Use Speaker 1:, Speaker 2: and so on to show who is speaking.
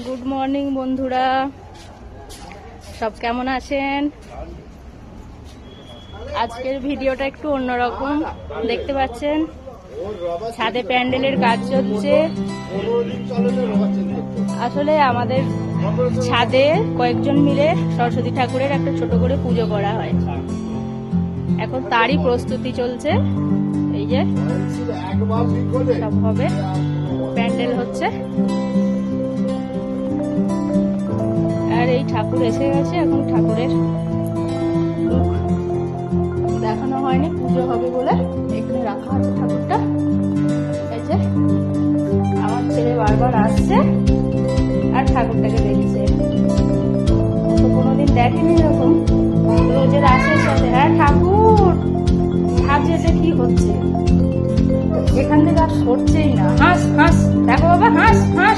Speaker 1: Good morning বন্ধুরা, সব কেমন আছেন? আজকের ভিডিওটা একটু অন্যরকম দেখতে পাচ্ছেন। ছাদে প্যান্ডেলের কাজ চলছে। আসলে আমাদের ছাদে কয়েকজন মিলে সরস্বতী ঠাকুরের একটা ছোট করে পুজো করা হয়। এখন তারই প্রস্তুতি চলছে। এই যে সব হবে, প্যান্ডেল হচ্ছে। আর এই ঠাকুর এসে গেছে। এখন ঠাকুরের মুখ দেখানো হয়নি, পুজো হবে বলে এখানে রাখা আছে ঠাকুরটা। এই যে আমার ছেলে বারবার আসছে আর ঠাকুরটাকে দেখছে। তো কোনোদিন দেখেনি এরকম, রোজের আসে সাথে। হ্যাঁ ঠাকুর, ভাবছে যে কি হচ্ছে, এখান থেকে আর সরছেই না। হাঁস হাঁস, দেখো বাবা, হাঁস হাঁস।